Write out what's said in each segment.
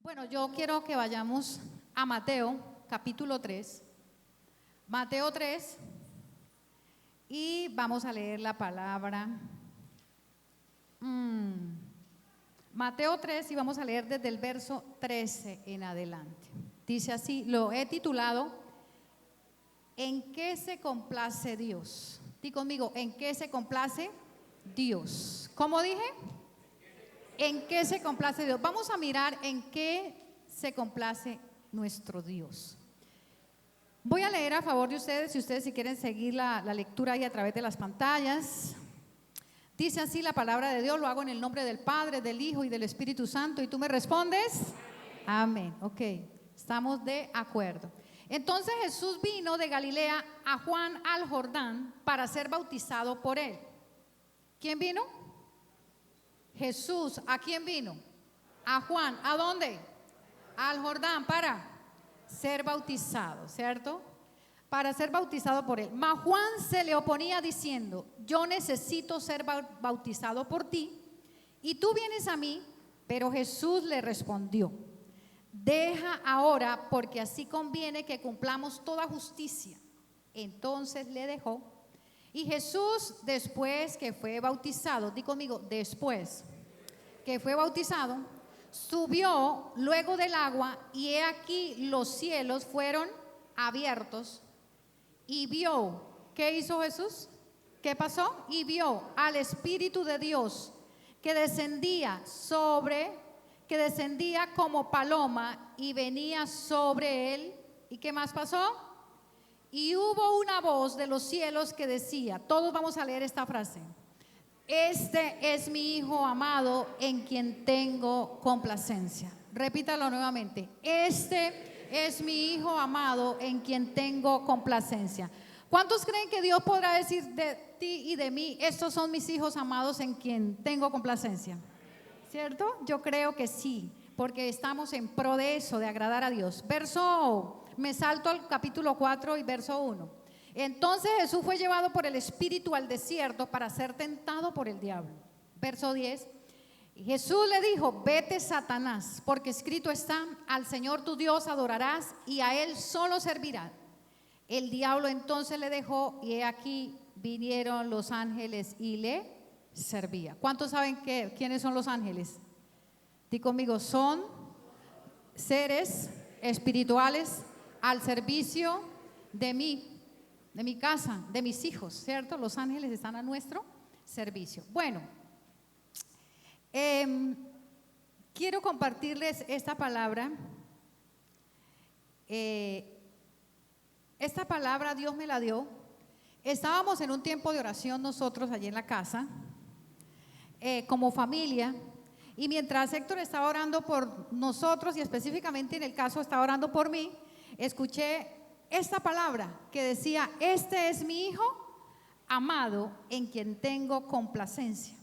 Bueno, yo quiero que vayamos a Mateo, capítulo 3. Mateo 3, y vamos a leer la palabra. Mateo 3, y vamos a leer desde el verso 13 en adelante. Dice así, lo he titulado, ¿en qué se complace Dios? Di conmigo, ¿en qué se complace Dios? ¿Cómo dije? ¿En qué se complace Dios? Vamos a mirar en qué se complace nuestro Dios. Voy a leer a favor de ustedes, si quieren seguir la lectura ahí a través de las pantallas. Dice así la palabra de Dios, lo hago en el nombre del Padre, del Hijo y del Espíritu Santo. ¿Y tú me respondes? Amén. Ok, estamos de acuerdo. Entonces Jesús vino de Galilea a Juan al Jordán para ser bautizado por él. ¿Quién vino? Jesús. ¿A quién vino? A Juan. ¿A dónde? Al Jordán para ser bautizado, ¿cierto? Para ser bautizado por él. Mas Juan se le oponía diciendo, yo necesito ser bautizado por ti y tú vienes a mí. Pero Jesús le respondió, deja ahora, porque así conviene que cumplamos toda justicia. Entonces le dejó. Y Jesús, después que fue bautizado, di conmigo, después que fue bautizado, subió luego del agua, y he aquí los cielos fueron abiertos, y vio, ¿qué hizo Jesús? ¿Qué pasó? Y vio al Espíritu de Dios que descendía como paloma y venía sobre él. ¿Y qué más pasó? Y hubo una voz de los cielos que decía, todos vamos a leer esta frase, este es mi Hijo amado en quien tengo complacencia. Repítalo nuevamente, este es mi Hijo amado en quien tengo complacencia. ¿Cuántos creen que Dios podrá decir de ti y de mí, estos son mis hijos amados en quien tengo complacencia? ¿Cierto? Yo creo que sí, porque estamos en pro de eso, de agradar a Dios. Me salto al capítulo 4 y verso 1. Entonces Jesús fue llevado por el Espíritu al desierto para ser tentado por el diablo. Verso 10. Jesús le dijo, vete Satanás, porque escrito está, al Señor tu Dios adorarás y a Él solo servirás. El diablo entonces le dejó, y he aquí vinieron los ángeles y le servían. ¿Cuántos saben quiénes son los ángeles? Di conmigo, son seres espirituales al servicio de mí, de mi casa, de mis hijos, ¿cierto? Los ángeles están a nuestro servicio. Bueno, quiero compartirles esta palabra. Esta palabra Dios me la dio. Estábamos en un tiempo de oración nosotros allí en la casa, como familia. Y mientras Héctor estaba orando por nosotros, y específicamente en el caso estaba orando por mí, escuché esta palabra que decía, este es mi Hijo amado en quien tengo complacencia.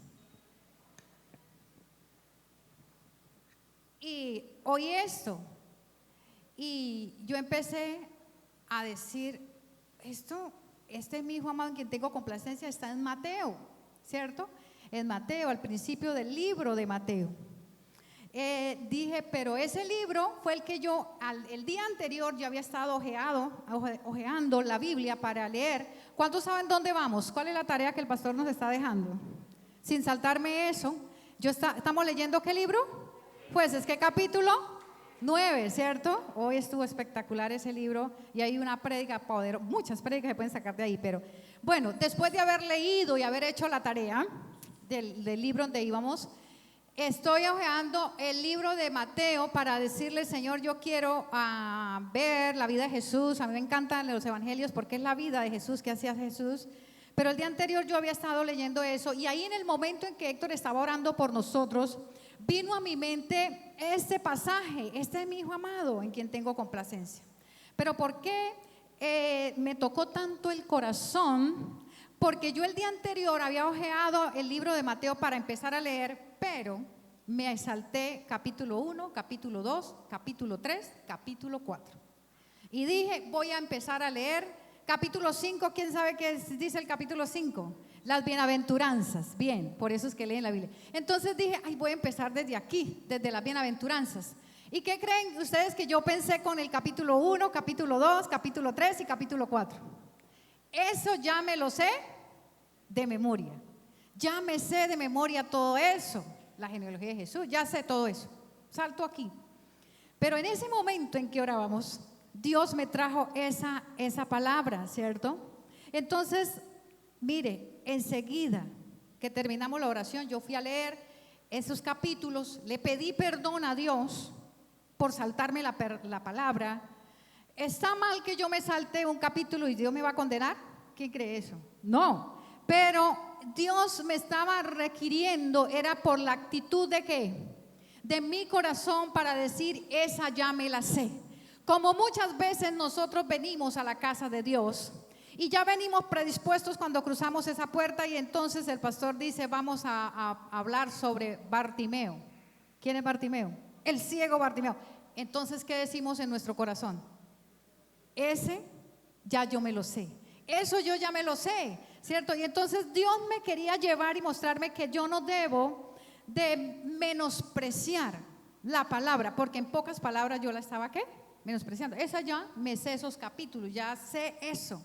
Y oí esto, y yo empecé a decir, este es mi Hijo amado en quien tengo complacencia, está en Mateo, ¿cierto? En Mateo, al principio del libro de Mateo. Dije, pero ese libro fue el que el día anterior yo había estado ojeando la Biblia para leer. ¿Cuántos saben dónde vamos? ¿Cuál es la tarea que el pastor nos está dejando? Sin saltarme eso, ¿estamos leyendo qué libro? Pues es que capítulo 9, ¿cierto? Hoy estuvo espectacular ese libro y hay una prédica poderosa, muchas prédicas se pueden sacar de ahí, pero bueno, después de haber leído y haber hecho la tarea del libro donde íbamos, estoy hojeando el libro de Mateo para decirle, Señor, yo quiero ver la vida de Jesús. A mí me encantan los evangelios porque es la vida de Jesús, que hacía Jesús. Pero el día anterior yo había estado leyendo eso, y ahí en el momento en que Héctor estaba orando por nosotros, vino a mi mente este pasaje, este es mi Hijo amado en quien tengo complacencia. Pero ¿por qué me tocó tanto el corazón? Porque yo el día anterior había hojeado el libro de Mateo para empezar a leer, pero me salté capítulo 1, capítulo 2, capítulo 3, capítulo 4. Y dije, voy a empezar a leer capítulo 5. ¿Quién sabe qué dice el capítulo 5? Las bienaventuranzas. Bien, por eso es que leen la Biblia. Entonces dije, voy a empezar desde aquí, desde las bienaventuranzas. ¿Y qué creen ustedes que yo pensé con el capítulo 1, capítulo 2, capítulo 3 y capítulo 4? Eso ya me lo sé de memoria. Ya me sé de memoria todo eso. La genealogía de Jesús, ya sé todo eso. Salto aquí. Pero en ese momento en que orábamos, Dios me trajo esa palabra, ¿cierto? Entonces, mire, enseguida que terminamos la oración, yo fui a leer esos capítulos, le pedí perdón a Dios por saltarme la palabra. ¿Está mal que yo me salte un capítulo y Dios me va a condenar? ¿Quién cree eso? No, pero Dios me estaba requiriendo, era por la actitud de ¿qué? De mi corazón para decir, esa ya me la sé. Como muchas veces nosotros venimos a la casa de Dios y ya venimos predispuestos cuando cruzamos esa puerta y entonces el pastor dice, vamos a hablar sobre Bartimeo. ¿Quién es Bartimeo? El ciego Bartimeo. Entonces, ¿qué decimos en nuestro corazón? Ese ya yo me lo sé. Eso yo ya me lo sé, ¿cierto? Y entonces Dios me quería llevar y mostrarme que yo no debo de menospreciar la palabra, porque en pocas palabras yo la estaba, ¿qué? Menospreciando. Esa ya me sé esos capítulos, ya sé eso.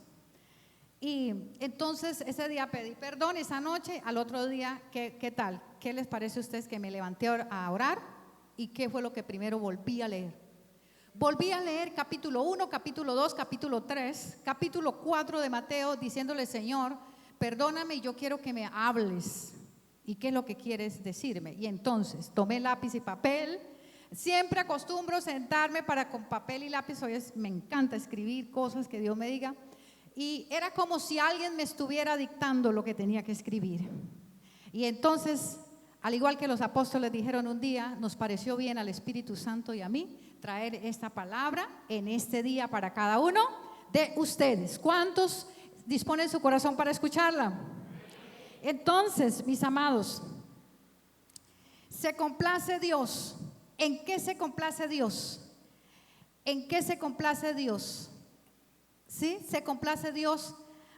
Y entonces ese día pedí perdón, esa noche, al otro día, ¿qué tal? ¿Qué les parece a ustedes que me levanté a orar? ¿Y qué fue lo que primero volví a leer? Volví a leer capítulo 1, capítulo 2, capítulo 3, capítulo 4 de Mateo, diciéndole, Señor, perdóname y yo quiero que me hables. ¿Y qué es lo que quieres decirme? Y entonces tomé lápiz y papel. Siempre acostumbro sentarme con papel y lápiz. Hoy me encanta escribir cosas que Dios me diga. Y era como si alguien me estuviera dictando lo que tenía que escribir. Y entonces, al igual que los apóstoles dijeron un día, nos pareció bien al Espíritu Santo y a mí traer esta palabra en este día para cada uno de ustedes. ¿Cuántos disponen su corazón para escucharla? Entonces, mis amados, se complace Dios. ¿En qué se complace Dios? ¿En qué se complace Dios? ¿Sí? Se complace Dios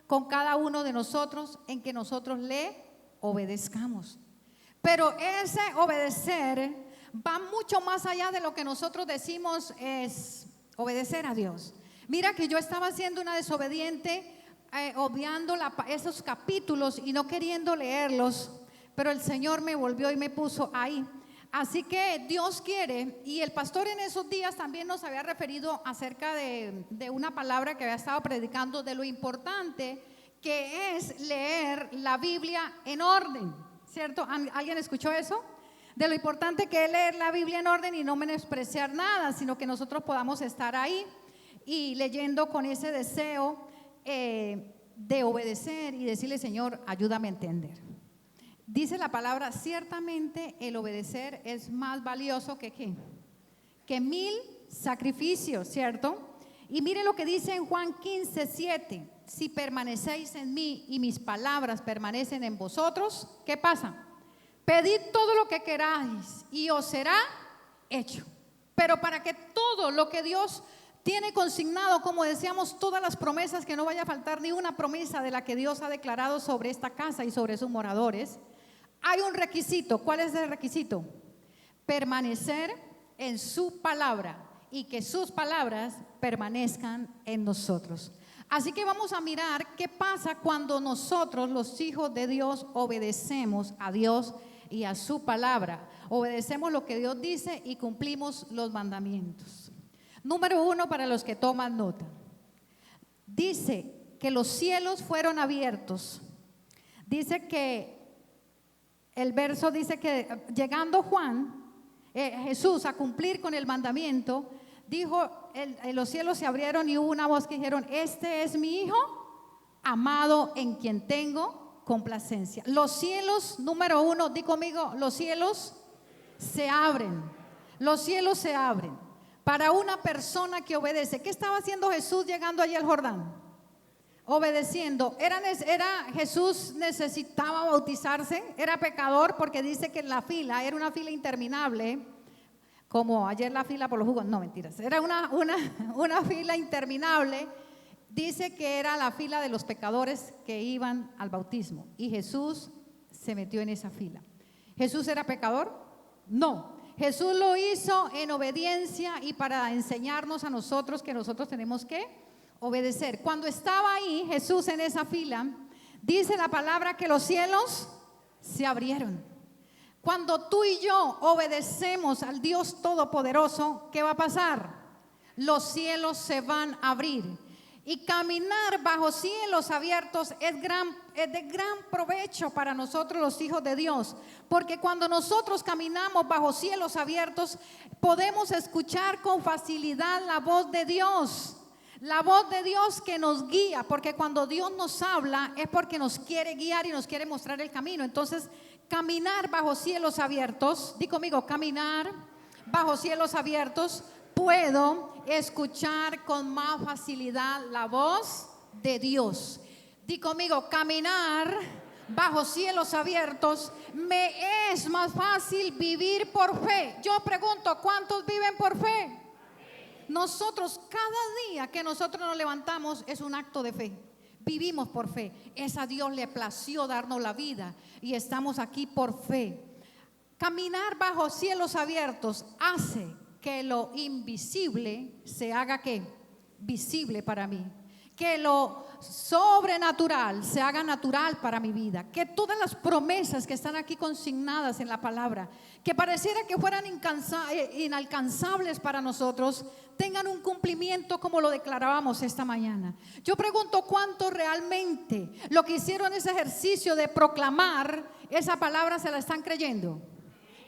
con cada uno de nosotros en que nosotros le obedezcamos. Pero ese obedecer va mucho más allá de lo que nosotros decimos es obedecer a Dios. Mira que yo estaba siendo una desobediente, obviando esos capítulos y no queriendo leerlos, pero el Señor me volvió y me puso ahí. Así que Dios quiere, y el pastor en esos días también nos había referido acerca de una palabra que había estado predicando, de lo importante que es leer la Biblia en orden, ¿cierto? ¿Alguien escuchó eso? De lo importante que es leer la Biblia en orden y no menospreciar nada, sino que nosotros podamos estar ahí y leyendo con ese deseo de obedecer y decirle, Señor, ayúdame a entender. Dice la palabra, ciertamente el obedecer es más valioso que ¿qué? Que 1000 sacrificios, ¿cierto? Y mire lo que dice en Juan 15:7, si permanecéis en mí y mis palabras permanecen en vosotros, ¿qué pasa? Pedid todo lo que queráis y os será hecho. Pero para que todo lo que Dios tiene consignado, como decíamos, todas las promesas, que no vaya a faltar ni una promesa de la que Dios ha declarado sobre esta casa y sobre sus moradores, hay un requisito. ¿Cuál es el requisito? Permanecer en su palabra y que sus palabras permanezcan en nosotros. Así que vamos a mirar qué pasa cuando nosotros, los hijos de Dios, obedecemos a Dios y a su palabra. Obedecemos lo que Dios dice y cumplimos los mandamientos. Número 1, para los que toman nota. Dice que los cielos fueron abiertos. Dice que el verso dice que llegando Jesús a cumplir con el mandamiento, dijo, los cielos se abrieron y hubo una voz que dijeron, este es mi Hijo amado en quien tengo complacencia. Los cielos, número 1, di conmigo, los cielos se abren. Los cielos se abren para una persona que obedece. ¿Qué estaba haciendo Jesús llegando allí al Jordán? Obedeciendo. Jesús necesitaba bautizarse, era pecador, porque dice que la fila era una fila interminable, como ayer la fila por los jugos, no, mentiras, era una fila interminable. Dice que era la fila de los pecadores que iban al bautismo y Jesús se metió en esa fila. ¿Jesús era pecador? No. Jesús lo hizo en obediencia y para enseñarnos a nosotros que nosotros tenemos que obedecer. Cuando estaba ahí Jesús en esa fila, dice la palabra que los cielos se abrieron. Cuando tú y yo obedecemos al Dios Todopoderoso, ¿qué va a pasar? Los cielos se van a abrir. Y caminar bajo cielos abiertos es de gran provecho para nosotros los hijos de Dios. Porque cuando nosotros caminamos bajo cielos abiertos, podemos escuchar con facilidad la voz de Dios. La voz de Dios que nos guía, porque cuando Dios nos habla es porque nos quiere guiar y nos quiere mostrar el camino. Entonces, caminar bajo cielos abiertos, di conmigo, caminar bajo cielos abiertos, puedo escuchar con más facilidad la voz de Dios. Di conmigo, caminar bajo cielos abiertos, me es más fácil vivir por fe. Yo pregunto, ¿cuántos viven por fe? Nosotros, cada día que nosotros nos levantamos es un acto de fe. Vivimos por fe. Es a Dios le plació darnos la vida y estamos aquí por fe. Caminar bajo cielos abiertos hace que lo invisible se haga ¿qué? Visible para mí. Que lo sobrenatural se haga natural para mi vida. Que todas las promesas que están aquí consignadas en la palabra, que pareciera que fueran inalcanzables para nosotros, tengan un cumplimiento como lo declarábamos esta mañana. Yo pregunto, ¿cuánto realmente lo que hicieron ese ejercicio de proclamar esa palabra se la están creyendo?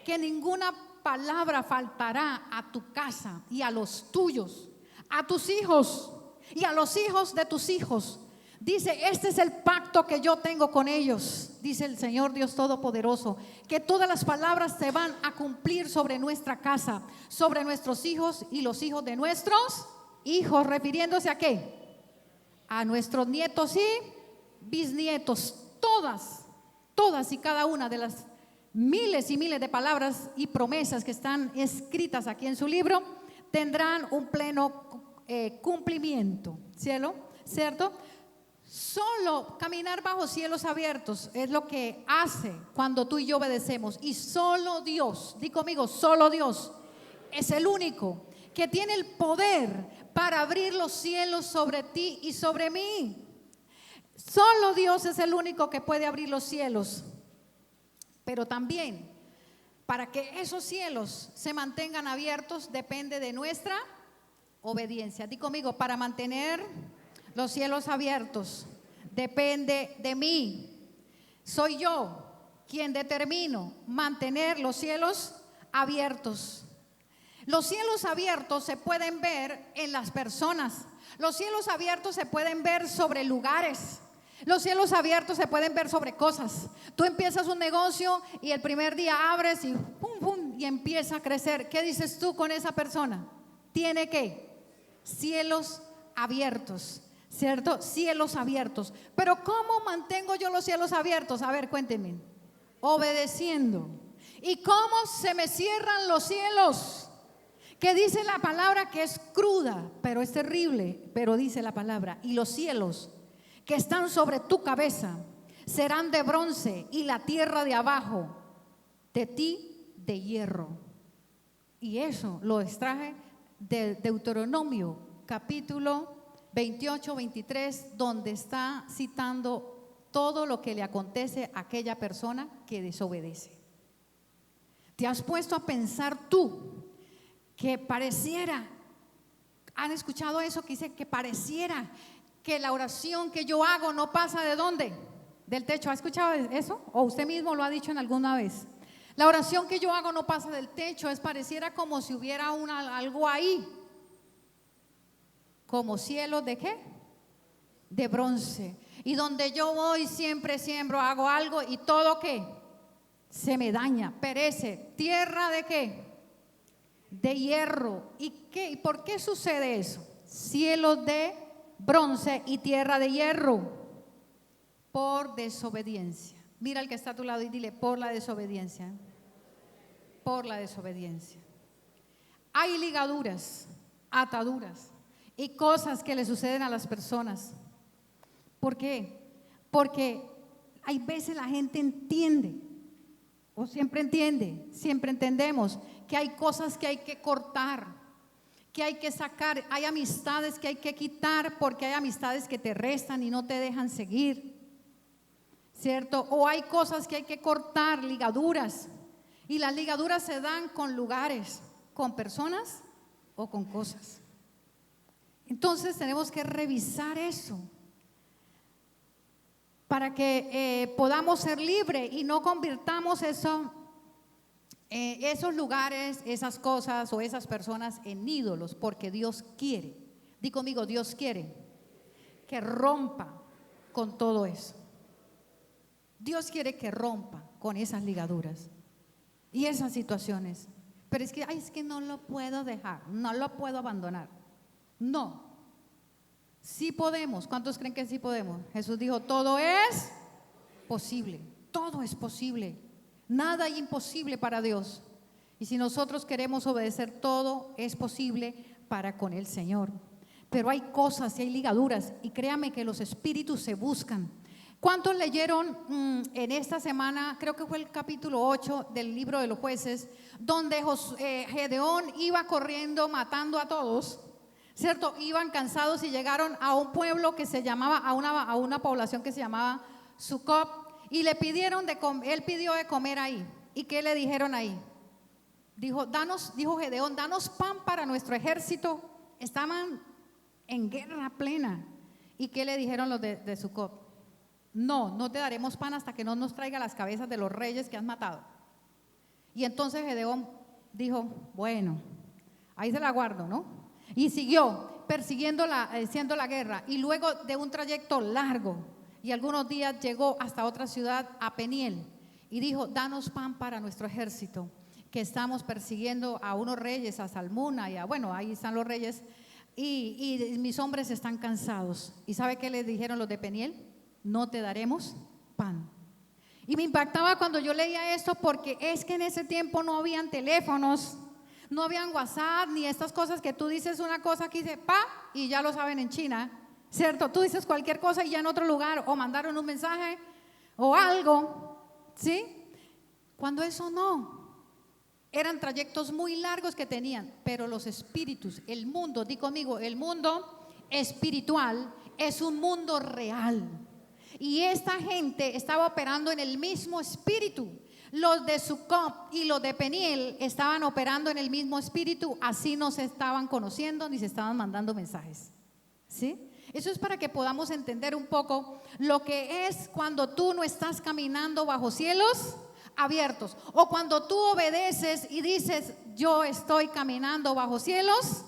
Que ninguna palabra faltará a tu casa y a los tuyos, a tus hijos y a los hijos de tus hijos. Dice, este es el pacto que yo tengo con ellos, dice el Señor Dios Todopoderoso, que todas las palabras se van a cumplir sobre nuestra casa, sobre nuestros hijos y los hijos de nuestros hijos, refiriéndose a ¿qué? A nuestros nietos y bisnietos. Todas y cada una de las miles y miles de palabras y promesas que están escritas aquí en su libro tendrán un pleno cumplimiento, ¿cierto? Solo caminar bajo cielos abiertos es lo que hace cuando tú y yo obedecemos. Y solo Dios, di conmigo, solo Dios es el único que tiene el poder para abrir los cielos sobre ti y sobre mí. Solo Dios es el único que puede abrir los cielos. Pero también, para que esos cielos se mantengan abiertos, depende de nuestra obediencia. Di conmigo, para mantener los cielos abiertos, depende de mí. Soy yo quien determino mantener los cielos abiertos. Los cielos abiertos se pueden ver en las personas. Los cielos abiertos se pueden ver sobre lugares. Los cielos abiertos se pueden ver sobre cosas. Tú empiezas un negocio y el primer día abres y pum, pum, y empieza a crecer. ¿Qué dices tú con esa persona? Tiene que cielos abiertos, ¿cierto? Cielos abiertos. Pero ¿cómo mantengo yo los cielos abiertos? A ver, cuéntenme. Obedeciendo. ¿Y cómo se me cierran los cielos? Que dice la palabra que es cruda, pero es terrible, pero dice la palabra, y los cielos que están sobre tu cabeza serán de bronce y la tierra de abajo de ti de hierro. Y eso lo extraje de Deuteronomio capítulo 28, 23, donde está citando todo lo que le acontece a aquella persona que desobedece. ¿Te has puesto a pensar tú que pareciera, han escuchado eso que dice que pareciera que la oración que yo hago no pasa de dónde? Del techo. ¿Ha escuchado eso? ¿O usted mismo lo ha dicho en alguna vez? La oración que yo hago no pasa del techo, pareciera como si hubiera algo ahí. Como cielos de ¿qué? De bronce. Y donde yo voy siempre siembro, hago algo y todo ¿qué? Se me daña, perece. ¿Tierra de qué? De hierro. ¿Y qué? ¿Y por qué sucede eso? Cielos de bronce y tierra de hierro. Por desobediencia. Mira al que está a tu lado y dile, por la desobediencia. Por la desobediencia. Hay ligaduras, ataduras y cosas que le suceden a las personas. ¿Por qué? Porque hay veces la gente entiende O siempre entiende, siempre entendemos que hay cosas que hay que cortar, que hay que sacar, hay amistades que hay que quitar porque hay amistades que te restan y no te dejan seguir, ¿cierto? O hay cosas que hay que cortar, ligaduras, y las ligaduras se dan con lugares, con personas o con cosas. Entonces tenemos que revisar eso para que podamos ser libres y no convirtamos eso, esos lugares, esas cosas o esas personas en ídolos, porque Dios quiere, di conmigo, Dios quiere que rompa con todo eso. Dios quiere que rompa con esas ligaduras y esas situaciones. Pero es que, ay, es que no lo puedo dejar, no lo puedo abandonar. No, sí podemos. ¿Cuántos creen que sí podemos? Jesús dijo, todo es posible, todo es posible. Nada hay imposible para Dios. Y si nosotros queremos obedecer, todo es posible para con el Señor. Pero hay cosas y hay ligaduras, y créame que los espíritus se buscan. ¿Cuántos leyeron en esta semana, creo que fue el capítulo 8 del libro de los jueces, donde Gedeón iba corriendo matando a todos, ¿cierto? Iban cansados y llegaron a un pueblo que se llamaba, a una población que se llamaba Sucop, y le pidieron él pidió de comer ahí. ¿Y qué le dijeron ahí? Dijo Gedeón, danos pan para nuestro ejército. Estaban en guerra plena. ¿Y qué le dijeron los de Sucop? No te daremos pan hasta que no nos traiga las cabezas de los reyes que has matado. Y entonces Gedeón dijo, bueno, ahí se la guardo, ¿no? Y siguió haciendo la guerra. Y luego de un trayecto largo y algunos días llegó hasta otra ciudad, a Peniel, y dijo, danos pan para nuestro ejército, que estamos persiguiendo a unos reyes, a Salmuna, y bueno, ahí están los reyes, y mis hombres están cansados. ¿Y sabe qué le dijeron los de Peniel? No te daremos pan. Y me impactaba cuando yo leía esto, porque es que en ese tiempo no habían teléfonos, no habían WhatsApp, ni estas cosas que tú dices una cosa aquí dice pa, y ya lo saben en China, ¿cierto? Tú dices cualquier cosa y ya en otro lugar, o mandaron un mensaje o algo, ¿sí? Cuando eso no, eran trayectos muy largos que tenían, pero los espíritus, el mundo, di conmigo, el mundo espiritual es un mundo real. Y esta gente estaba operando en el mismo espíritu. Los de Sucop y los de Peniel estaban operando en el mismo espíritu, así no se estaban conociendo ni se estaban mandando mensajes. ¿Sí? Eso es para que podamos entender un poco lo que es cuando tú no estás caminando bajo cielos abiertos, o cuando tú obedeces y dices, yo estoy caminando bajo cielos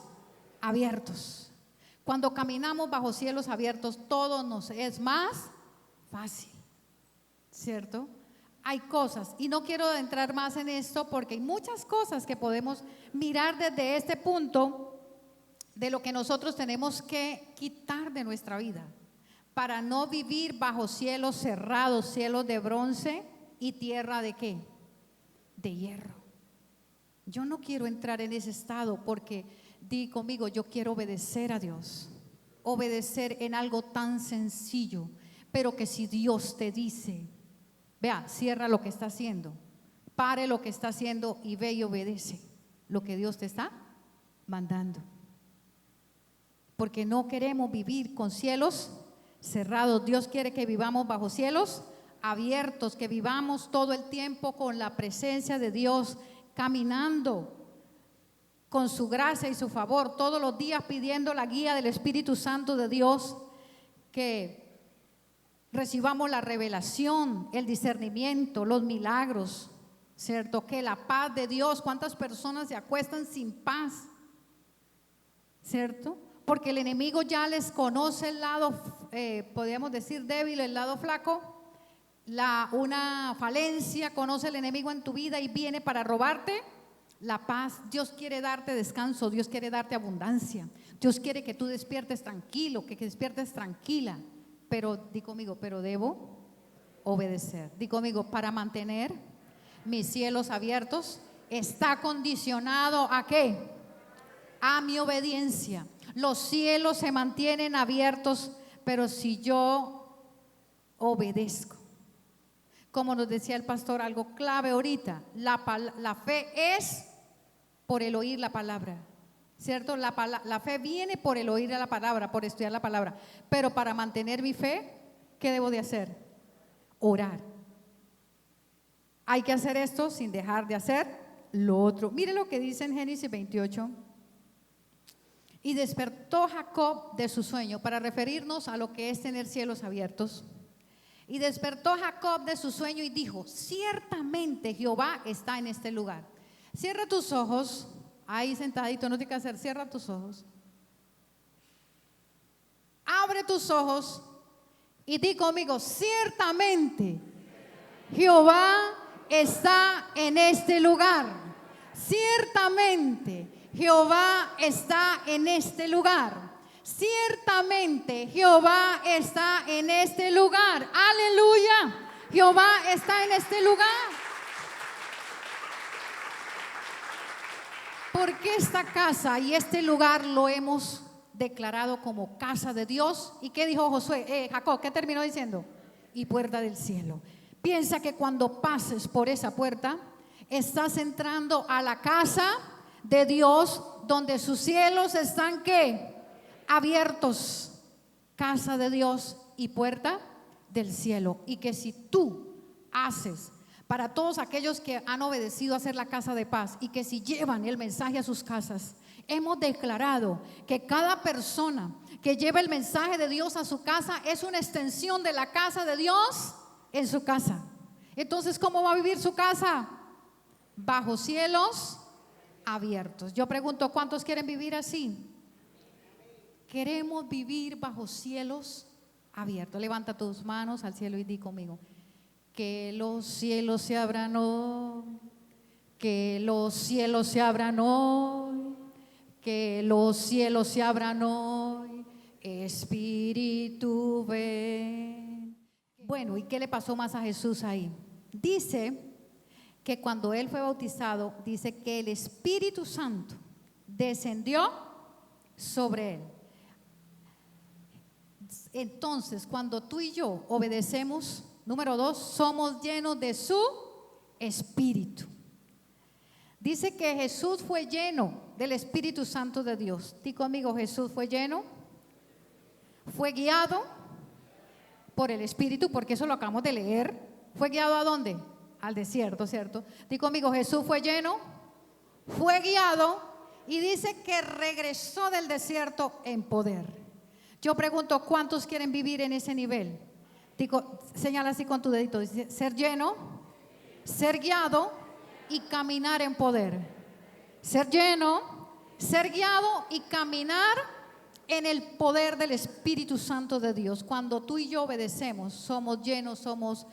abiertos. Cuando caminamos bajo cielos abiertos, todo nos es más fácil, ¿cierto? Hay cosas, y no quiero entrar más en esto porque hay muchas cosas que podemos mirar desde este punto de lo que nosotros tenemos que quitar de nuestra vida para no vivir bajo cielos cerrados, cielos de bronce y tierra de ¿qué? De hierro. Yo no quiero entrar en ese estado, porque di conmigo, yo quiero obedecer a Dios, obedecer en algo tan sencillo, pero que si Dios te dice, vea, cierra lo que está haciendo, pare lo que está haciendo y ve y obedece lo que Dios te está mandando. Porque no queremos vivir con cielos cerrados. Dios quiere que vivamos bajo cielos abiertos, que vivamos todo el tiempo con la presencia de Dios, caminando con su gracia y su favor, todos los días pidiendo la guía del Espíritu Santo de Dios, que recibamos la revelación, el discernimiento, los milagros, ¿cierto? Que la paz de Dios, ¿cuántas personas se acuestan sin paz? ¿Cierto? Porque el enemigo ya les conoce el lado, podríamos decir débil, el lado flaco, una falencia, conoce el enemigo en tu vida y viene para robarte la paz. Dios quiere darte descanso, Dios quiere darte abundancia, Dios quiere que tú despiertes tranquilo, que despiertes tranquila. Pero di conmigo, pero debo obedecer. Di conmigo, para mantener mis cielos abiertos está condicionado ¿a qué? A mi obediencia. Los cielos se mantienen abiertos, pero si yo obedezco. como nos decía el pastor, algo clave ahorita, la fe es por el oír la palabra, ¿cierto? La fe viene por el oír la palabra, por estudiar la palabra, pero para mantener mi fe, ¿qué debo de hacer? Orar. Hay que hacer esto sin dejar de hacer lo otro. Mire lo que dice en Génesis 28. Y despertó Jacob de su sueño, para referirnos a lo que es tener cielos abiertos. Y despertó Jacob de su sueño y dijo: ciertamente Jehová está en este lugar. Cierra tus ojos, ahí sentadito, no tienes que hacer, cierra tus ojos. Abre tus ojos y di conmigo: ciertamente Jehová está en este lugar. Ciertamente Jehová está en este lugar. Ciertamente Jehová está en este lugar. Aleluya. Jehová está en este lugar. Porque esta casa y este lugar lo hemos declarado como casa de Dios. ¿Y qué dijo Jacob? ¿Qué terminó diciendo? Y puerta del cielo. Piensa que cuando pases por esa puerta, estás entrando a la casa de Dios, donde sus cielos están ¿qué? Abiertos. Casa de Dios y puerta del cielo. Y que si tú haces, para todos aquellos que han obedecido a hacer la casa de paz, y que si llevan el mensaje a sus casas, hemos declarado que cada persona que lleva el mensaje de Dios a su casa es una extensión de la casa de Dios en su casa. Entonces, ¿cómo va a vivir su casa? Bajo cielos abiertos. Yo pregunto, ¿cuántos quieren vivir así? Queremos vivir bajo cielos abiertos. Levanta tus manos al cielo y di conmigo: que los cielos se abran hoy, que los cielos se abran hoy, que los cielos se abran hoy, Espíritu ven. Bueno, ¿y qué le pasó más a Jesús ahí? Dice que cuando él fue bautizado, dice que el Espíritu Santo descendió sobre él. Entonces, cuando tú y yo obedecemos, número 2, somos llenos de su Espíritu. Dice que Jesús fue lleno del Espíritu Santo de Dios. Di conmigo: Jesús fue lleno, fue guiado por el Espíritu, porque eso lo acabamos de leer. ¿Fue guiado a dónde? Al desierto, ¿cierto? Di conmigo: Jesús fue lleno, fue guiado, y dice que regresó del desierto en poder. Yo pregunto, ¿cuántos quieren vivir en ese nivel? Digo, señala así con tu dedito: dice, ser lleno, ser guiado y caminar en poder. Ser lleno, ser guiado y caminar en el poder del Espíritu Santo de Dios. Cuando tú y yo obedecemos, somos llenos, somos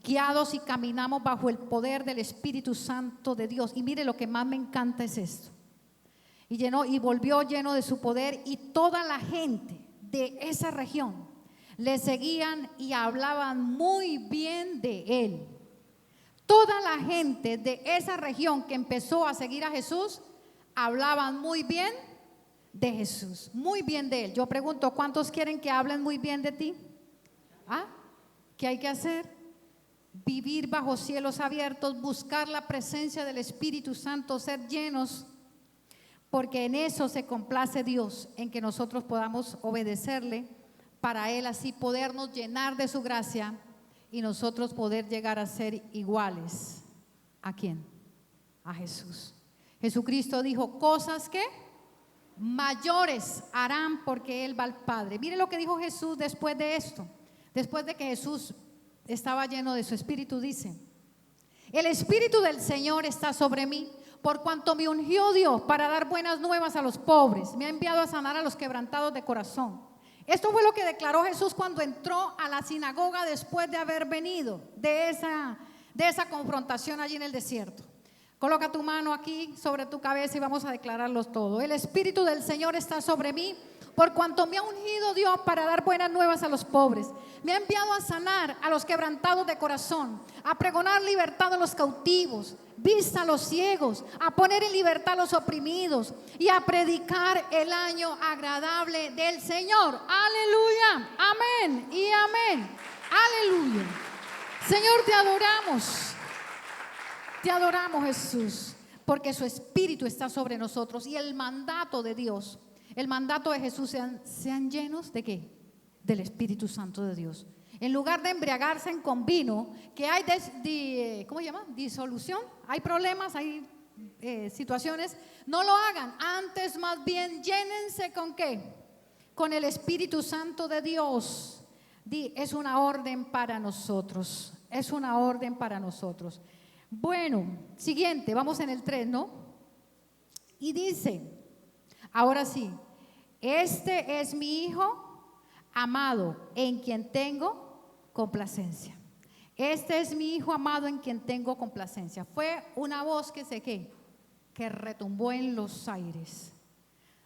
guiados y caminamos bajo el poder del Espíritu Santo de Dios. Y mire, lo que más me encanta es esto: y volvió lleno de su poder, y toda la gente de esa región le seguían y hablaban muy bien de él. Toda la gente de esa región que empezó a seguir a Jesús hablaban muy bien de Jesús, muy bien de él. Yo pregunto, ¿cuántos quieren que hablen muy bien de ti? ¿Qué hay que hacer? Vivir bajo cielos abiertos, buscar la presencia del Espíritu Santo, ser llenos, porque en eso se complace Dios, en que nosotros podamos obedecerle, para Él así podernos llenar de su gracia y nosotros poder llegar a ser iguales. ¿A quién? A Jesús. Jesucristo dijo: cosas que mayores harán, porque Él va al Padre. Mire lo que dijo Jesús después de esto. Después de que Jesús estaba lleno de su Espíritu, dice: el Espíritu del Señor está sobre mí, por cuanto me ungió Dios para dar buenas nuevas a los pobres. Me ha enviado a sanar a los quebrantados de corazón. Esto fue lo que declaró Jesús cuando entró a la sinagoga después de haber venido de esa confrontación allí en el desierto. Coloca tu mano aquí sobre tu cabeza y vamos a declararlos todo. El Espíritu del Señor está sobre mí, por cuanto me ha ungido Dios para dar buenas nuevas a los pobres. Me ha enviado a sanar a los quebrantados de corazón, a pregonar libertad a los cautivos, vista a los ciegos, a poner en libertad a los oprimidos y a predicar el año agradable del Señor. Aleluya, amén y amén. Aleluya. Señor, te adoramos Jesús, porque su Espíritu está sobre nosotros y el mandato de Dios, el mandato de Jesús, sean llenos ¿de qué? Del Espíritu Santo de Dios. En lugar de embriagarse con vino, que hay ¿cómo se llama? Disolución, hay problemas, hay situaciones, no lo hagan. Antes más bien llénense ¿con qué? Con el Espíritu Santo de Dios. Es una orden para nosotros, es una orden para nosotros. Bueno, siguiente, vamos en el 3, ¿no? Y dice, ahora sí, este es mi Hijo amado en quien tengo complacencia. Este es mi Hijo amado en quien tengo complacencia. Fue una voz que retumbó en los aires.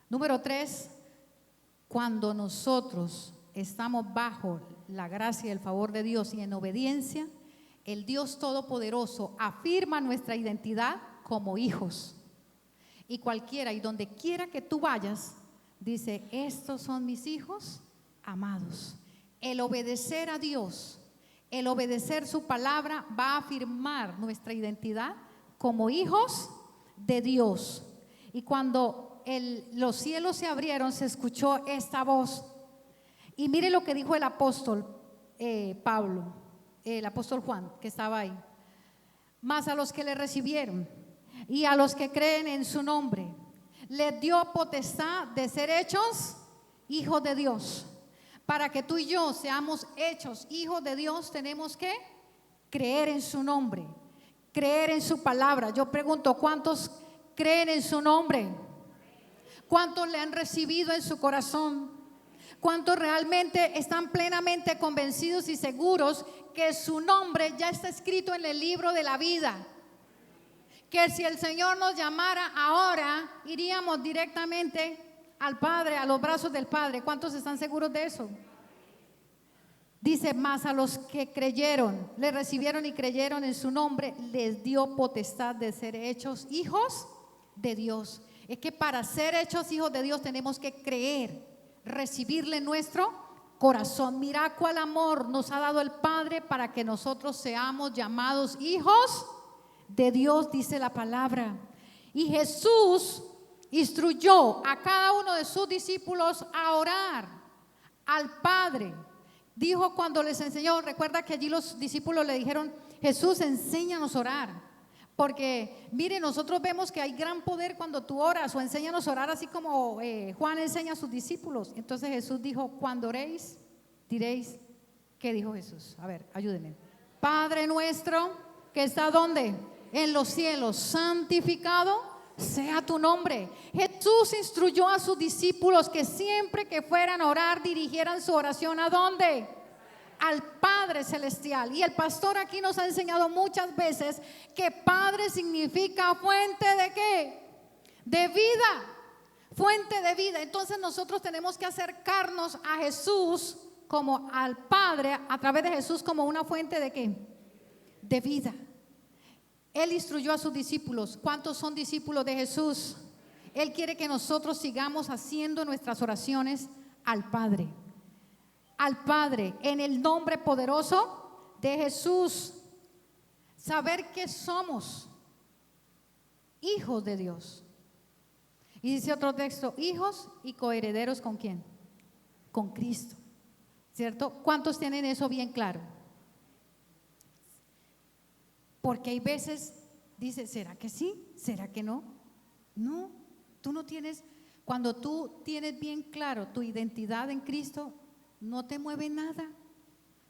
Número 3, cuando nosotros estamos bajo la gracia y el favor de Dios y en obediencia, el Dios Todopoderoso afirma nuestra identidad como hijos. Y cualquiera y donde quiera que tú vayas, dice, estos son mis hijos amados. El obedecer a Dios, el obedecer su palabra va a afirmar nuestra identidad como hijos de Dios. Y cuando los cielos se abrieron, se escuchó esta voz. Y mire lo que dijo el apóstol Pablo, el apóstol Juan, que estaba ahí. Mas a los que le recibieron y a los que creen en su nombre, les dio potestad de ser hechos hijos de Dios. Para que tú y yo seamos hechos hijos de Dios, tenemos que creer en su nombre, creer en su palabra. Yo pregunto, ¿cuántos creen en su nombre? ¿Cuántos le han recibido en su corazón? ¿Cuántos realmente están plenamente convencidos y seguros que su nombre ya está escrito en el libro de la vida? Que si el Señor nos llamara ahora, iríamos directamente al Padre, a los brazos del Padre. ¿Cuántos están seguros de eso? Dice, más a los que creyeron, le recibieron y creyeron en su nombre, les dio potestad de ser hechos hijos de Dios. Es que para ser hechos hijos de Dios tenemos que creer, recibirle en nuestro corazón. Mira cuál amor nos ha dado el Padre para que nosotros seamos llamados hijos de Dios, dice la palabra. Y Jesús instruyó a cada uno de sus discípulos a orar al Padre. Dijo cuando les enseñó, recuerda que allí los discípulos le dijeron, Jesús, enséñanos a orar. Porque mire, nosotros vemos que hay gran poder cuando tú oras, o enséñanos a orar así como Juan enseña a sus discípulos. Entonces Jesús dijo, cuando oréis, diréis, ¿qué dijo Jesús? A ver, ayúdenme. Padre nuestro, que está ¿dónde? En los cielos, santificado sea tu nombre. Jesús instruyó a sus discípulos que siempre que fueran a orar, dirigieran su oración ¿a dónde? Al Padre Celestial. Y el pastor aquí nos ha enseñado muchas veces que Padre significa fuente ¿de qué? De vida. Fuente de vida. Entonces nosotros tenemos que acercarnos a Jesús como al Padre, a través de Jesús, como una fuente ¿de qué? De vida. Él instruyó a sus discípulos. ¿Cuántos son discípulos de Jesús? Él quiere que nosotros sigamos haciendo nuestras oraciones al Padre. Al Padre, en el nombre poderoso de Jesús. Saber que somos hijos de Dios. Y dice otro texto, hijos y coherederos ¿con quién? Con Cristo. ¿Cierto? ¿Cuántos tienen eso bien claro? Porque hay veces, dice, ¿será que sí? ¿Será que no? No, tú no tienes, cuando tú tienes bien claro tu identidad en Cristo, no te mueve nada.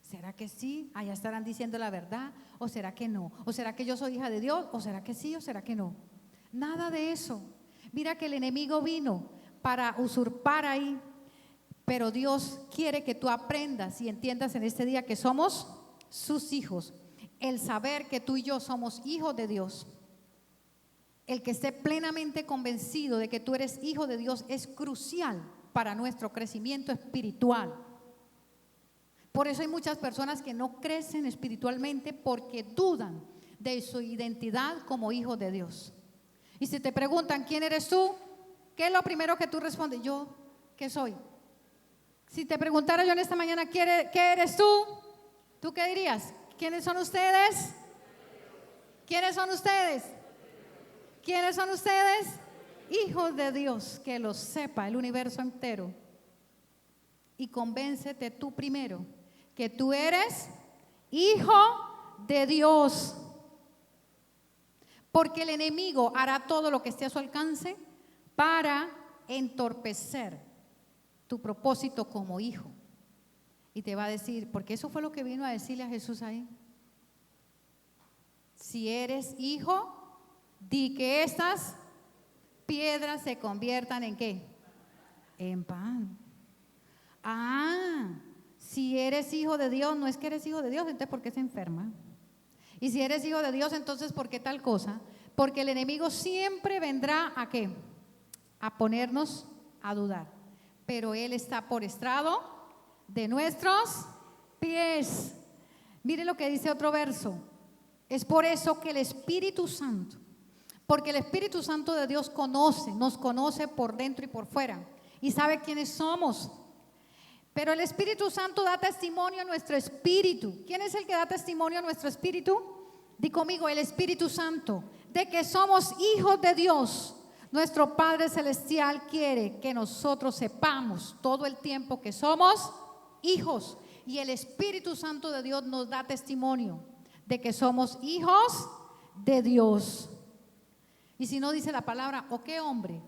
¿Será que sí? Allá estarán diciendo la verdad, ¿o será que no? ¿O será que yo soy hija de Dios? ¿O será que sí? ¿O será que no? Nada de eso. Mira que el enemigo vino para usurpar ahí, pero Dios quiere que tú aprendas y entiendas en este día que somos sus hijos. El saber que tú y yo somos hijos de Dios, el que esté plenamente convencido de que tú eres hijo de Dios es crucial para nuestro crecimiento espiritual. Por eso hay muchas personas que no crecen espiritualmente porque dudan de su identidad como hijos de Dios. Y si te preguntan ¿quién eres tú? ¿Qué es lo primero que tú respondes? Yo, ¿qué soy? Si te preguntara yo en esta mañana ¿qué eres tú? ¿Tú qué dirías? ¿Quiénes son ustedes? ¿Quiénes son ustedes? ¿Quiénes son ustedes? Hijos de Dios, que lo sepa el universo entero. Y convéncete tú primero que tú eres hijo de Dios. Porque el enemigo hará todo lo que esté a su alcance para entorpecer tu propósito como hijo. Y te va a decir, porque eso fue lo que vino a decirle a Jesús ahí. Si eres hijo, di que estas piedras se conviertan en ¿qué? En pan. Si eres hijo de Dios, no es que eres hijo de Dios, entonces ¿por qué se enferma? Y si eres hijo de Dios, entonces ¿por qué tal cosa? Porque el enemigo siempre vendrá ¿a qué? A ponernos a dudar. Pero Él está por estrado de nuestros pies. Mire lo que dice otro verso. Es por eso que el Espíritu Santo, porque el Espíritu Santo de Dios nos conoce por dentro y por fuera y sabe quiénes somos. Pero el Espíritu Santo da testimonio a nuestro espíritu. ¿Quién es el que da testimonio a nuestro espíritu? Di conmigo, el Espíritu Santo, de que somos hijos de Dios. Nuestro Padre Celestial quiere que nosotros sepamos todo el tiempo que somos hijos. Y el Espíritu Santo de Dios nos da testimonio de que somos hijos de Dios. Y si no dice la palabra, ¿o qué hombre,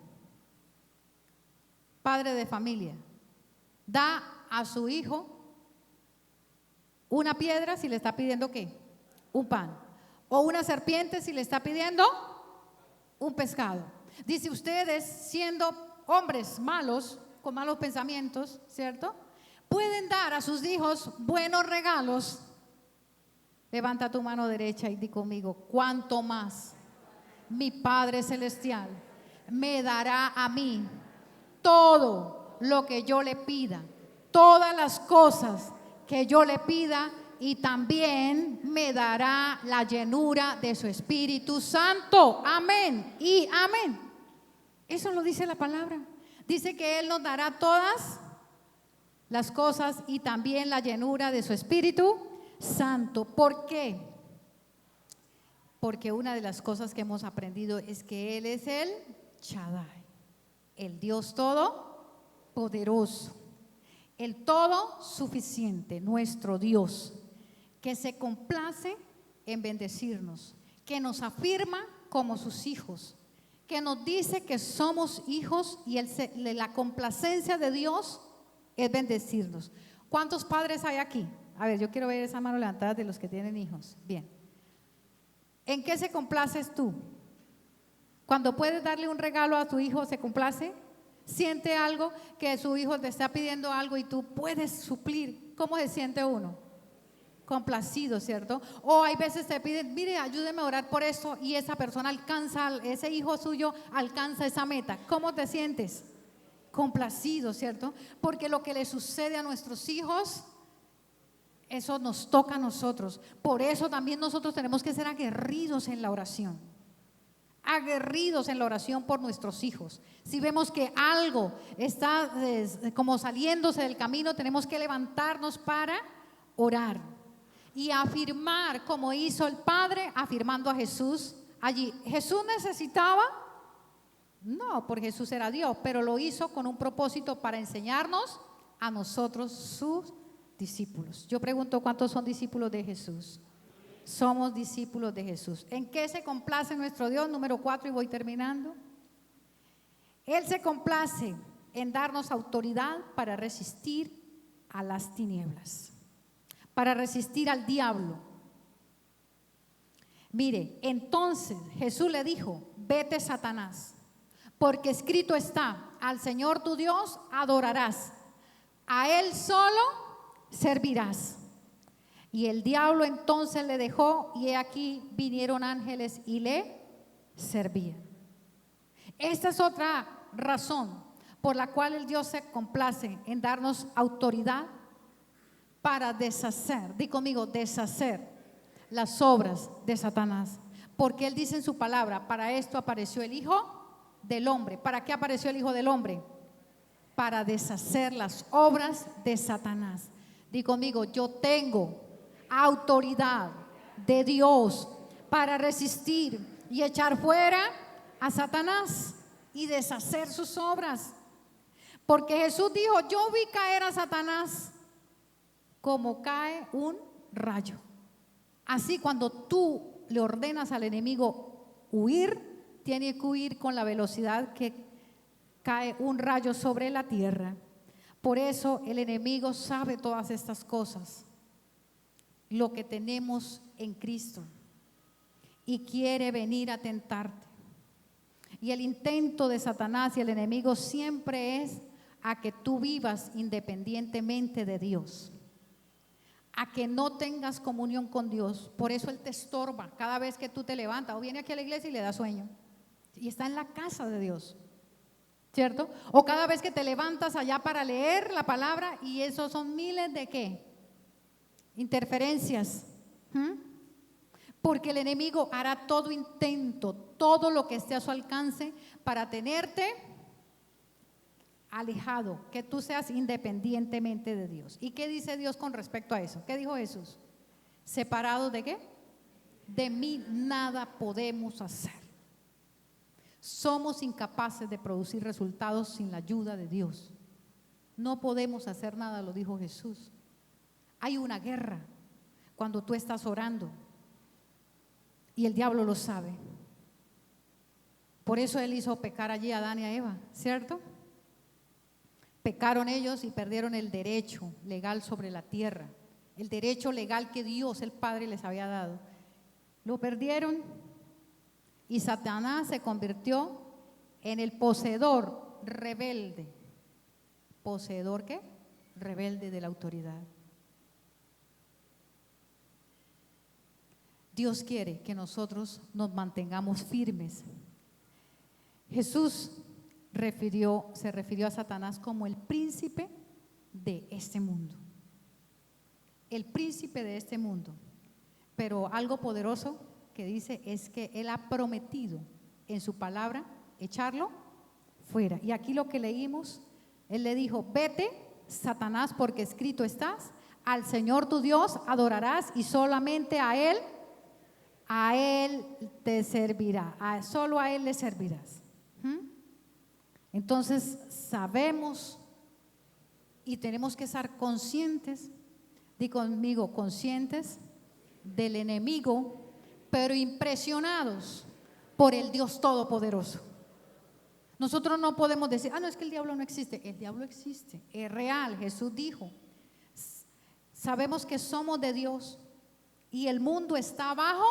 padre de familia, da a su hijo una piedra si le está pidiendo ¿qué? Un pan. O una serpiente si le está pidiendo un pescado? Dice, ustedes siendo hombres malos, con malos pensamientos, ¿cierto? Pueden dar a sus hijos buenos regalos. Levanta tu mano derecha y di conmigo, ¿cuánto más mi Padre Celestial me dará a mí todo lo que yo le pida? Todas las cosas que yo le pida, y también me dará la llenura de su Espíritu Santo. Amén y amén. Eso lo dice la palabra. Dice que Él nos dará todas las cosas y también la llenura de su Espíritu Santo. ¿Por qué? Porque una de las cosas que hemos aprendido es que Él es el Shaddai, el Dios todopoderoso, el todo suficiente, nuestro Dios, que se complace en bendecirnos, que nos afirma como sus hijos, que nos dice que somos hijos, y la complacencia de Dios es bendecirnos. ¿Cuántos padres hay aquí? A ver, yo quiero ver esa mano levantada de los que tienen hijos. Bien. ¿En qué se complaces tú? Cuando puedes darle un regalo a tu hijo, ¿se complace? ¿Siente algo que su hijo te está pidiendo algo y tú puedes suplir? ¿Cómo se siente uno? Complacido, ¿cierto? O hay veces te piden, mire, ayúdeme a orar por esto, y esa persona alcanza, ese hijo suyo alcanza esa meta. ¿Cómo te sientes? Complacido, ¿cierto? Porque lo que le sucede a nuestros hijos, eso nos toca a nosotros. Por eso también nosotros tenemos que ser aguerridos en la oración. Aguerridos en la oración por nuestros hijos. Si vemos que algo está como saliéndose del camino, tenemos que levantarnos para orar y afirmar, como hizo el Padre afirmando a Jesús allí. ¿Jesús necesitaba? No, porque Jesús era Dios, pero lo hizo con un propósito para enseñarnos a nosotros, sus discípulos. Yo pregunto, ¿cuántos son discípulos de Jesús? Somos discípulos de Jesús. ¿En qué se complace nuestro Dios? Número 4, y voy terminando. Él se complace en darnos autoridad para resistir a las tinieblas, para resistir al diablo. Mire, entonces Jesús le dijo, vete, Satanás, porque escrito está, al Señor tu Dios adorarás, a Él solo servirás. Y el diablo entonces le dejó, y he aquí vinieron ángeles y le servían. Esta es otra razón por la cual el Dios se complace en darnos autoridad para deshacer, di conmigo, deshacer las obras de Satanás. Porque Él dice en su palabra, para esto apareció el Hijo del Hombre. ¿Para qué apareció el Hijo del Hombre? Para deshacer las obras de Satanás. Di conmigo, yo tengo autoridad de Dios para resistir y echar fuera a Satanás y deshacer sus obras. Porque Jesús dijo, yo vi caer a Satanás como cae un rayo. Así cuando tú le ordenas al enemigo huir, tiene que huir con la velocidad que cae un rayo sobre la tierra. Por eso el enemigo sabe todas estas cosas, lo que tenemos en Cristo, y quiere venir a tentarte. Y el intento de Satanás y el enemigo siempre es a que tú vivas independientemente de Dios, a que no tengas comunión con Dios. Por eso Él te estorba cada vez que tú te levantas o viene aquí a la iglesia y le da sueño y está en la casa de Dios, ¿cierto? O cada vez que te levantas allá para leer la palabra, y esos son miles de ¿qué? Interferencias. Porque el enemigo hará todo intento, todo lo que esté a su alcance para tenerte alejado, que tú seas independientemente de Dios. ¿Y qué dice Dios con respecto a eso? ¿Qué dijo Jesús? ¿Separados de qué? De mí nada podemos hacer. Somos incapaces de producir resultados sin la ayuda de Dios. No podemos hacer nada, lo dijo Jesús. Hay una guerra cuando tú estás orando y el diablo lo sabe. Por eso él hizo pecar allí a Adán y a Eva, ¿cierto? Pecaron ellos y perdieron el derecho legal sobre la tierra, el derecho legal que Dios, el Padre, les había dado. Lo perdieron y Satanás se convirtió en el poseedor rebelde. ¿Poseedor qué? Rebelde de la autoridad. Dios quiere que nosotros nos mantengamos firmes. Jesús se refirió a Satanás como el príncipe de este mundo. El príncipe de este mundo. Pero algo poderoso que dice es que Él ha prometido en su palabra echarlo fuera. Y aquí lo que leímos, Él le dijo, vete, Satanás, porque escrito estás, al Señor tu Dios adorarás y solamente a Él te servirá, solo a Él le servirás. Entonces sabemos y tenemos que estar conscientes, di conmigo, conscientes del enemigo, pero impresionados por el Dios Todopoderoso. Nosotros no podemos decir, no, es que el diablo no existe. El diablo existe, es real. Jesús dijo, sabemos que somos de Dios y el mundo está bajo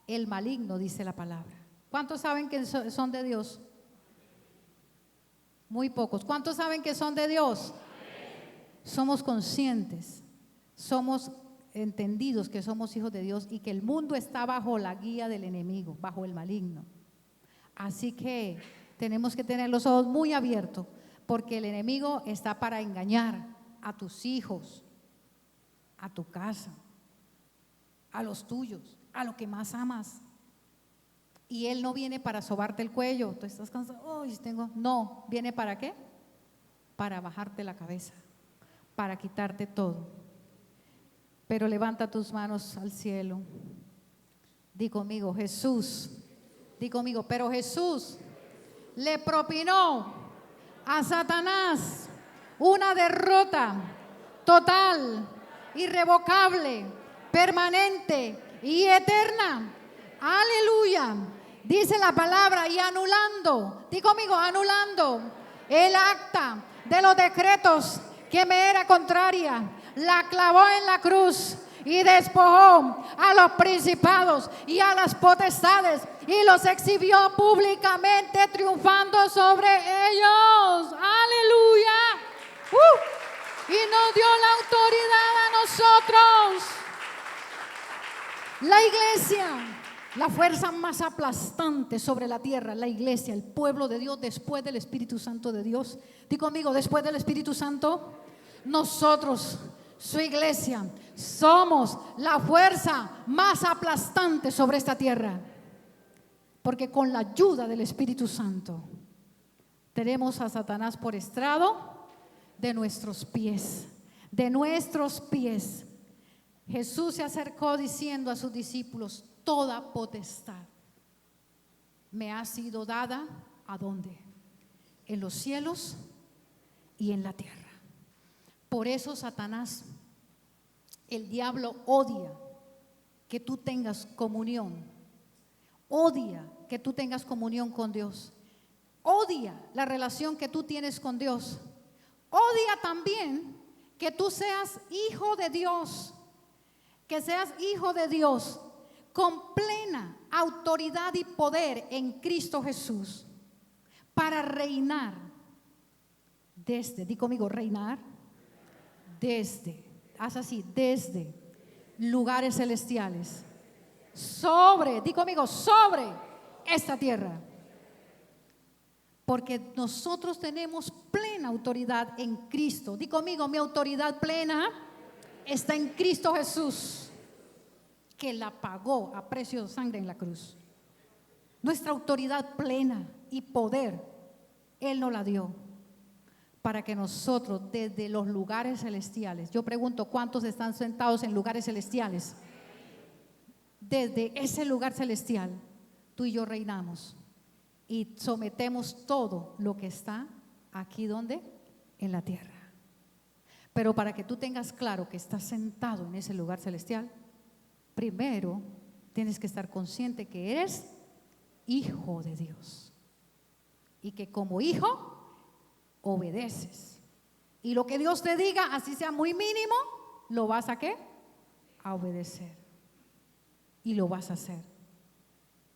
el maligno, dice la palabra. ¿Cuántos saben que son de Dios? Muy pocos. ¿Cuántos saben que son de Dios? Somos conscientes, somos entendidos que somos hijos de Dios y que el mundo está bajo la guía del enemigo, bajo el maligno. Así que tenemos que tener los ojos muy abiertos, porque el enemigo está para engañar a tus hijos, a tu casa, a los tuyos, a lo que más amas. Y él no viene para sobarte el cuello. Tú estás cansado, no, viene para ¿qué? Para bajarte la cabeza, para quitarte todo. Pero levanta tus manos al cielo. Di conmigo, Jesús. Di conmigo, pero Jesús le propinó a Satanás una derrota total, irrevocable, permanente y eterna. Aleluya. Dice la palabra, y anulando, di conmigo, anulando el acta de los decretos que me era contraria, la clavó en la cruz y despojó a los principados y a las potestades y los exhibió públicamente, triunfando sobre ellos. Aleluya. Y nos dio la autoridad a nosotros. La iglesia, la fuerza más aplastante sobre la tierra, la iglesia, el pueblo de Dios después del Espíritu Santo de Dios. Di conmigo, después del Espíritu Santo, nosotros, su iglesia, somos la fuerza más aplastante sobre esta tierra. Porque con la ayuda del Espíritu Santo tenemos a Satanás por estrado de nuestros pies, de nuestros pies. Jesús se acercó diciendo a sus discípulos: toda potestad me ha sido dada, ¿a dónde? En los cielos y en la tierra. Por eso Satanás, el diablo, odia que tú tengas comunión, odia que tú tengas comunión con Dios, odia la relación que tú tienes con Dios, odia también que tú seas hijo de Dios, que seas hijo de Dios con plena autoridad y poder en Cristo Jesús para reinar desde, di conmigo, reinar desde, haz así, desde lugares celestiales, sobre, di conmigo, sobre esta tierra. Porque nosotros tenemos plena autoridad en Cristo. Di conmigo, mi autoridad plena está en Cristo Jesús, que la pagó a precio de sangre en la cruz. Nuestra autoridad plena y poder, Él nos la dio para que nosotros desde los lugares celestiales, yo pregunto, ¿cuántos están sentados en lugares celestiales? Desde ese lugar celestial, tú y yo reinamos y sometemos todo lo que está aquí, ¿dónde? En la tierra. Pero para que tú tengas claro que estás sentado en ese lugar celestial, primero tienes que estar consciente que eres hijo de Dios y que como hijo obedeces. Y lo que Dios te diga, así sea muy mínimo, lo vas a ¿qué? A obedecer. Y lo vas a hacer.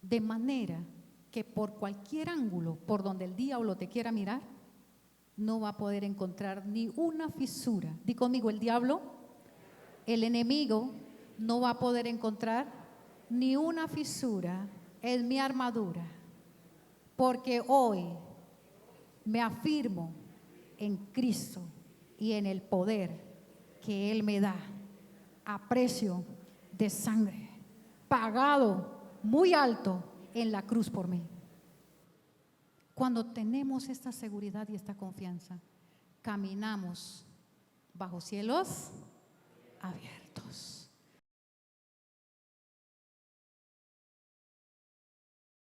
De manera que por cualquier ángulo por donde el diablo te quiera mirar, no va a poder encontrar ni una fisura. Di conmigo, el diablo, el enemigo, no va a poder encontrar ni una fisura en mi armadura, porque hoy me afirmo en Cristo y en el poder que Él me da a precio de sangre, pagado muy alto en la cruz por mí. Cuando tenemos esta seguridad y esta confianza, caminamos bajo cielos abiertos.